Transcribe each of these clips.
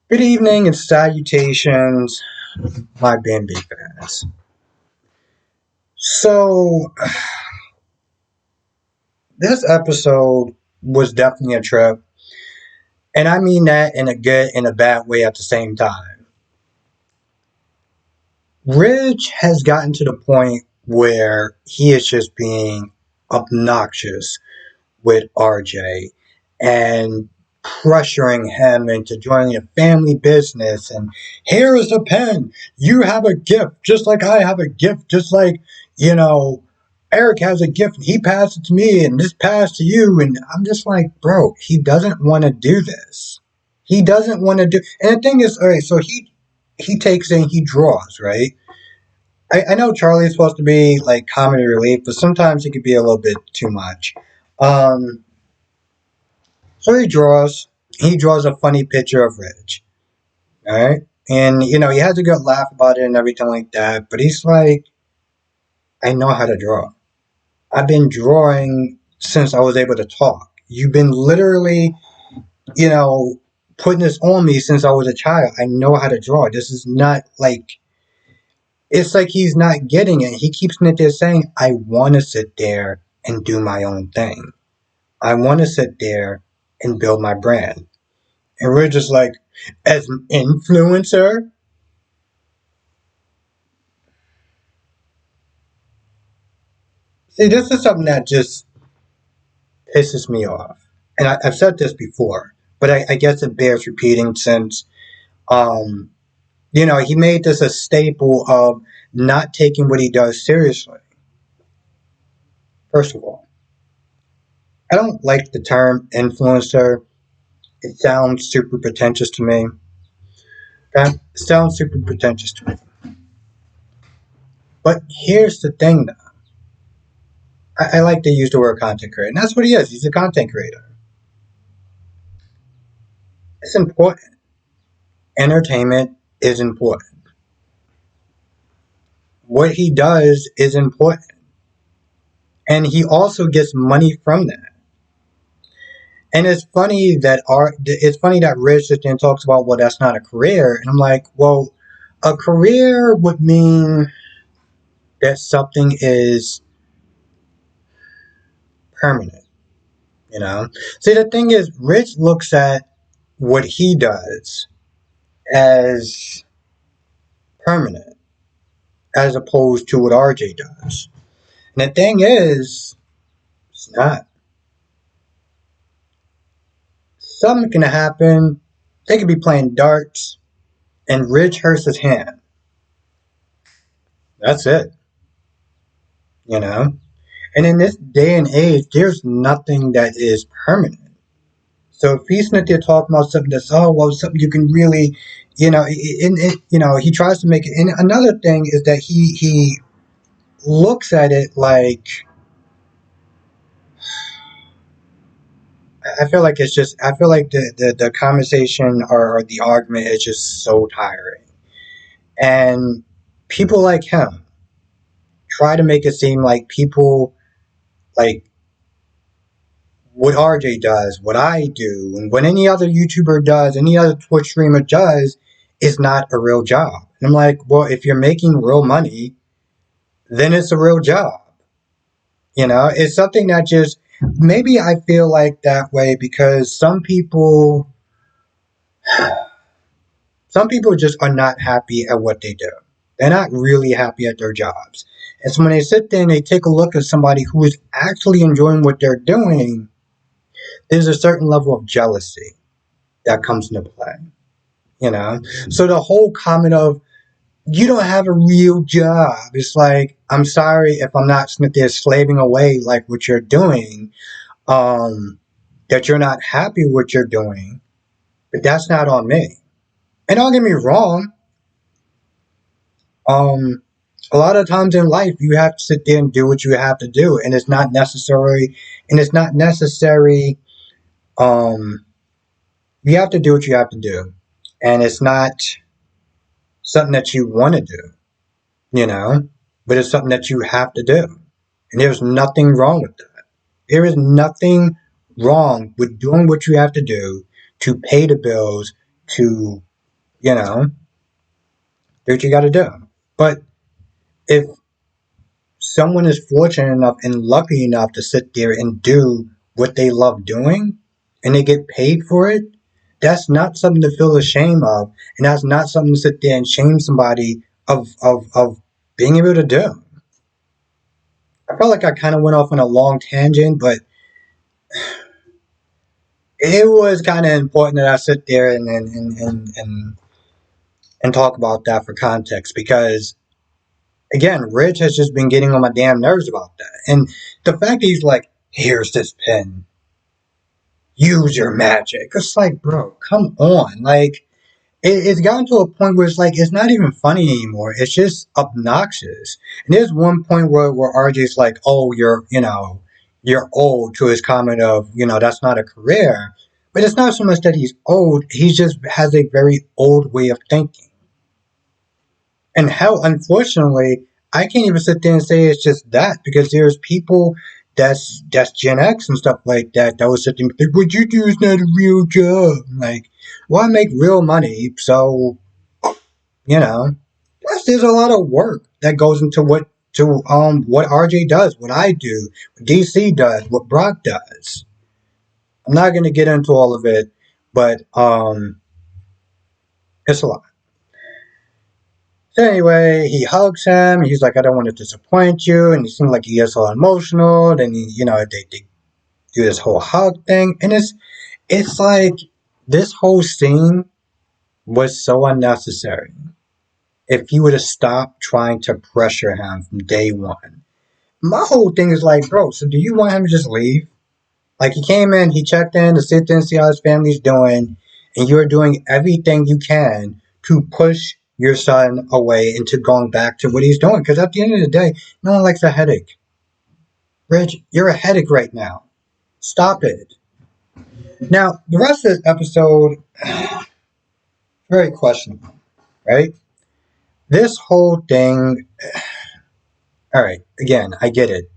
Good evening and salutations, my Bambi fans. So, this episode was definitely a trip, and I mean that in a good and a bad way at the same time. Ridge has gotten to the point where he is just being obnoxious with RJ and pressuring him into joining a family business. And here is a pen. You have a gift, just like I have a gift, just like, you know, Eric has a gift and he passed it to me and this passed to you. And I'm just like, bro, he doesn't want to do this. He doesn't want to do. And the thing is, all right, so he takes in, he draws, right? I know Charlie's supposed to be like comedy relief, but sometimes he could be a little bit too much. Um, so he draws a funny picture of Ridge. Alright? And he has a good laugh about it and everything like that, but he's like, I know how to draw. I've been drawing since I was able to talk. You've been literally, you know, putting this on me since I was a child. I know how to draw. This is not like it's like he's not getting it. He keeps sitting there saying, I wanna sit there and do my own thing. I wanna sit there and build my brand. And we're just like, as an influencer, see, this is something that just pisses me off. And I've said this before, but I guess it bears repeating since, um, he made this a staple of not taking what he does seriously. First of all, I don't like the term influencer. It sounds super pretentious to me. Okay? It sounds super pretentious to me. But here's the thing, though. I like to use the word content creator, and that's what he is. He's a content creator. It's important. Entertainment is important. What he does is important. And he also gets money from that. And it's funny that Rich sits and talks about, well, that's not a career. And I'm like, well, a career would mean that something is permanent, you know? See, the thing is, Rich looks at what he does as permanent as opposed to what RJ does. And the thing is, it's not. Something can happen. They could be playing darts and Rich hurts his hand. That's it, you know? And in this day and age, there's nothing that is permanent. So if he's not there talking about something that's, oh, well, something you can really, he tries to make it. And another thing is that he looks at it like, I feel like the conversation or the argument is just so tiring. And people like him try to make it seem like people like what RJ does, what I do, and what any other YouTuber does, any other Twitch streamer does, is not a real job. And I'm like, well, if you're making real money, then it's a real job. It's something that just maybe I feel like that way because some people just are not happy at what they do. They're not really happy at their jobs. And so when they sit there and they take a look at somebody who is actually enjoying what they're doing, there's a certain level of jealousy that comes into play. So the whole comment of you don't have a real job, it's like, I'm sorry if I'm not sitting there slaving away like what you're doing, that you're not happy with what you're doing, but that's not on me. And don't get me wrong, um, a lot of times in life you have to sit there and do what you have to do, and it's not necessary. Um, you have to do what you have to do, and it's not something that you want to do, you know, but it's something that you have to do, and there's nothing wrong with that. There is nothing wrong with doing what you have to do to pay the bills, to You know, do what you got to do. But if someone is fortunate enough and lucky enough to sit there and do what they love doing and they get paid for it, that's not something to feel ashamed of. And that's not something to sit there and shame somebody of being able to do. I felt like I kind of went off on a long tangent, but it was kind of important that I sit there and talk about that for context because again, Rich has just been getting on my damn nerves about that. And the fact that he's like, here's this pen, use your magic. It's like, bro, come on. Like, it's gotten to a point where it's like, it's not even funny anymore. It's just obnoxious. And there's one point where RJ's like, oh, you're old to his comment of, that's not a career. But it's not so much that he's old, he just has a very old way of thinking. And hell, unfortunately, I can't even sit there and say it's just that because there's people that's Gen X and stuff like that that was sitting there, what you do is not a real job. Like, well, I make real money, so you know. Plus, there's a lot of work that goes into what RJ does, what I do, what DC does, what Brock does. I'm not gonna get into all of it, but it's a lot. So anyway, he hugs him. He's like, I don't want to disappoint you. And he seems like he gets all emotional. Then they do this whole hug thing. And it's like this whole scene was so unnecessary. If you would have stopped trying to pressure him from day one. My whole thing is like, bro, so do you want him to just leave? Like he came in, he checked in to sit there and see how his family's doing, and you're doing everything you can to push your son away into going back to what he's doing. Because at the end of the day, no one likes a headache. Rich, you're a headache right now. Stop it. Now, the rest of this episode, very questionable, right? This whole thing, all right, again, I get it.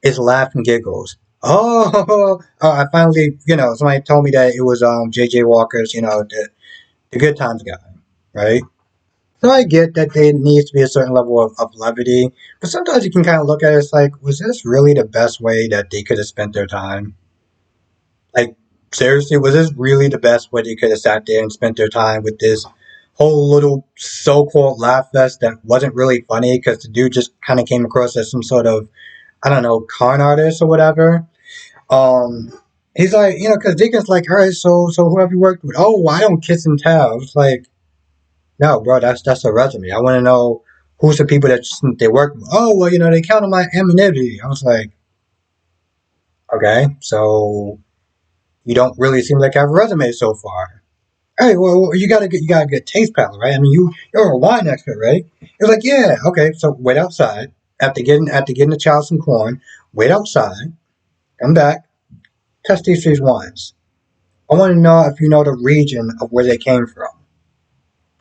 It's laugh and giggles. I finally, somebody told me that it was J.J. Walker's, the Good Times guy, right? So I get that there needs to be a certain level of levity, but sometimes you can kind of look at it as like, was this really the best way that they could have spent their time? Like, seriously, was this really the best way they could have sat there and spent their time with this whole little so-called laugh fest that wasn't really funny because the dude just kind of came across as some sort of, I don't know, con artist or whatever? Um, he's like, because Deacon's like, all right, so who have you worked with? Oh, I don't kiss and tell. It's like, no, bro, that's a resume. I want to know who's the people that they work with. Oh, well, they count on my anonymity. I was like, okay, so you don't really seem like you have a resume so far. Hey, well, you got a good taste palette, right? I mean, you're a wine expert, right? It was like, yeah, okay. So wait outside after getting the child some corn. Wait outside. Come back. Test these wines. I want to know if you know the region of where they came from.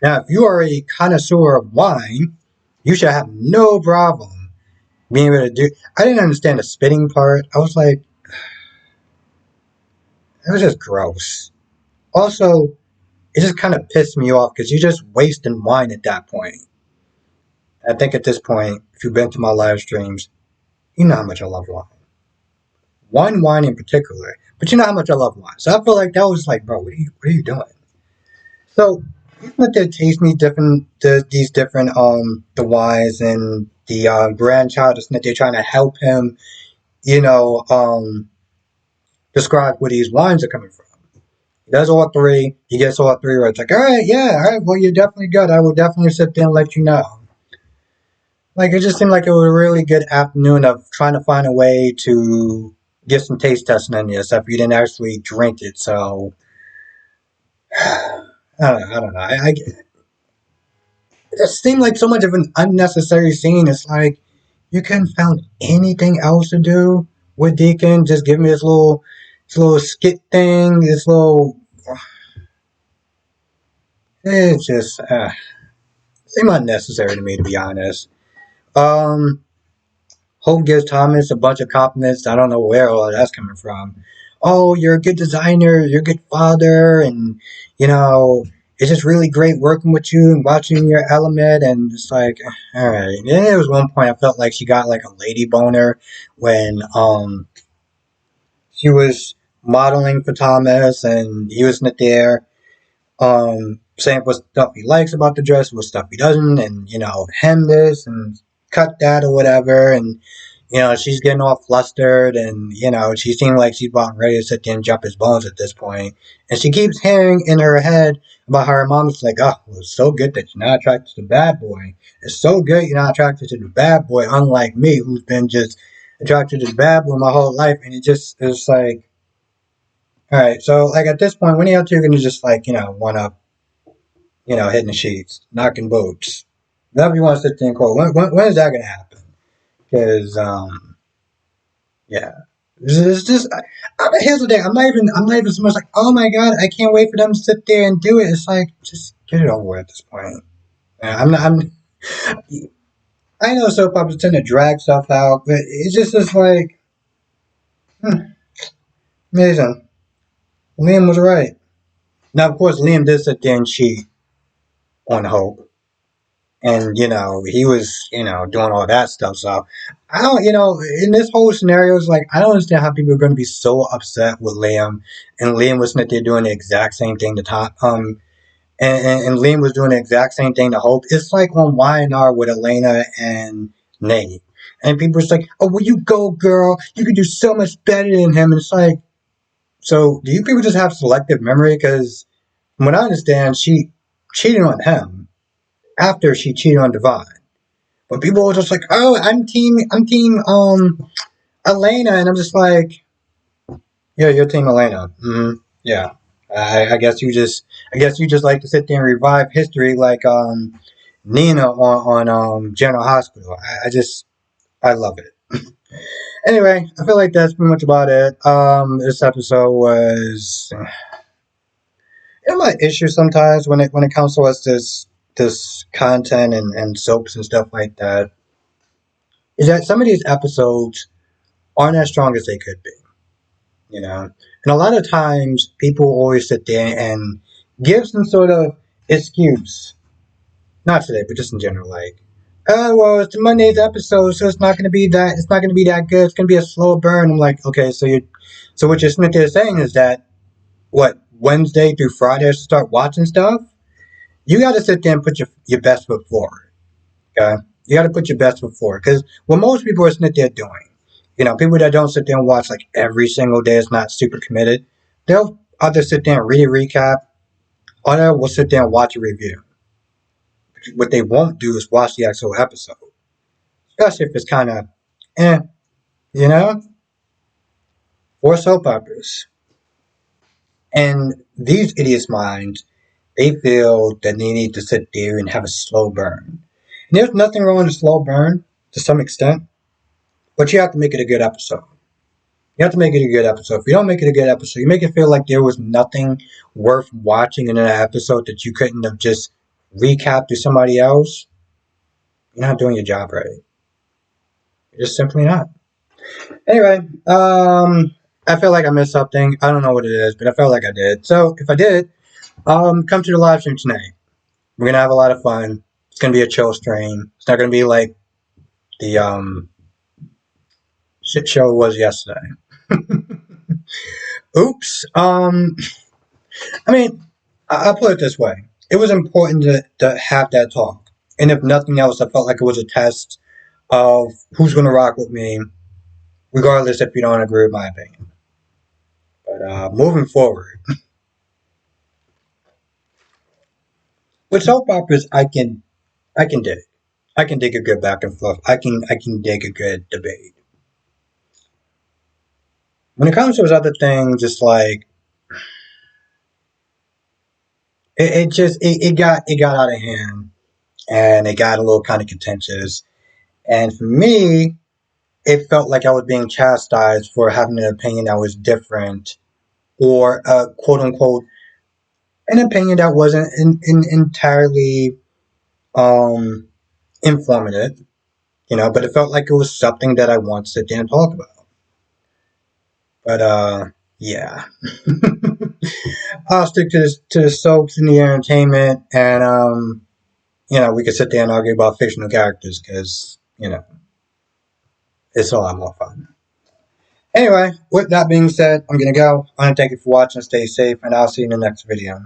Now, if you are a connoisseur of wine, you should have no problem being able to do. I didn't understand the spitting part. I was like, it was just gross. Also, it just kind of pissed me off because you're just wasting wine at that point. I think at this point, if you've been to my live streams, you know how much I love wine. One wine in particular, but you know how much I love wine. So I feel like that was like, bro, what are you doing? So even if they're tasting these different the wines and the grandchild is that they're trying to help him, you know, describe where these wines are coming from. He does all three. He gets all three right. It's like, all right, yeah, all right. Well, you're definitely good. I will definitely sit there and let you know. Like it just seemed like it was a really good afternoon of trying to find a way to get some taste testing in there stuff. You didn't actually drink it, so I don't know. It just seemed like so much of an unnecessary scene. It's like you couldn't found anything else to do with Deacon. Just give me this little skit thing. This little. It just seemed unnecessary to me, to be honest. Um, Hope gives Thomas a bunch of compliments. I don't know where all that's coming from. Oh, you're a good designer. You're a good father, and you know, it's just really great working with you and watching your element. And it's like, all right. And then there was one point I felt like she got like a lady boner when she was modeling for Thomas and he was not there, saying what stuff he likes about the dress, what stuff he doesn't, and hem this and cut that or whatever, and she's getting all flustered, and she seemed like she's about ready to sit there and jump his bones at this point, and she keeps hearing in her head about how her mom's like, oh, well, it's so good that you're not attracted to the bad boy. It's so good you're not attracted to the bad boy, unlike me, who's been just attracted to the bad boy my whole life, and it's like, all right, so like at this point, when are you two gonna just like want to hitting the sheets, knocking boots. Whatever you want to sit there and call. When is that going to happen? Because, yeah. It's just, here's the thing. I'm not even so much like, oh my god, I can't wait for them to sit there and do it. It's like, just get it over with at this point. I know soap operas tend to drag stuff out, but it's like, amazing. Liam was right. Now, of course, Liam did sit there and cheat on Hope. And he was doing all that stuff. So I don't, in this whole scenario, it's like I don't understand how people are going to be so upset with Liam, and Liam was not there doing the exact same thing to Tom, and Liam was doing the exact same thing to Hope. It's like on Y&R with Elena and Nate, and people are just like, oh, well, you go, girl, you can do so much better than him. And it's like, so do you people just have selective memory? Because from what I understand, she cheated on him after she cheated on Devon. But people were just like, "Oh, I'm team Elena," and I'm just like, "Yeah, you're team Elena." Yeah, I guess you just like to sit there and revive history like Nina on General Hospital. I love it. Anyway, I feel like that's pretty much about it. This episode was my issue sometimes when it comes to us this content and soaps and stuff like that is that some of these episodes aren't as strong as they could be, you know. And a lot of times, people always sit there and give some sort of excuse, not today, but just in general, like, oh well, it's Monday's episode, so it's not going to be that. It's not going to be that good. It's going to be a slow burn. I'm like, okay, so what you're sitting there saying is that what Wednesday through Friday to start watching stuff, you got to sit there and put your best foot forward. Okay, you got to put your best foot forward because what most people are sitting there doing, people that don't sit there and watch like every single day is not super committed. They'll either sit there and read a recap, or they will sit there and watch a review. What they won't do is watch the actual episode, especially if it's kind of, eh, you know, or soap operas. And these idiots' minds, they feel that they need to sit there and have a slow burn. And there's nothing wrong with a slow burn to some extent, but you have to make it a good episode. You have to make it a good episode. If you don't make it a good episode, you make it feel like there was nothing worth watching in an episode that you couldn't have just recapped to somebody else. You're not doing your job right. You're just simply not. Anyway, I feel like I missed something. I don't know what it is, but I felt like I did. So if I did, come to the live stream tonight. We're gonna have a lot of fun. It's gonna be a chill stream. It's not gonna be like the shit show was yesterday. Oops. I mean, I'll put it this way. It was important to have that talk. And if nothing else, I felt like it was a test of who's going to rock with me, regardless if you don't agree with my opinion. But moving forward, with soap operas, I can dig. I can dig a good back and forth. I can dig a good debate. When it comes to those other things, it's like it got out of hand and it got a little kind of contentious. And for me, it felt like I was being chastised for having an opinion that was different or quote unquote an opinion that wasn't entirely um, informative, but it felt like it was something that I wanted to sit there and talk about. But yeah. I'll stick to the soaps and the entertainment, and we could sit there and argue about fictional characters because it's a lot more fun. Anyway, with that being said, I'm gonna go. I want to thank you for watching. Stay safe, and I'll see you in the next video.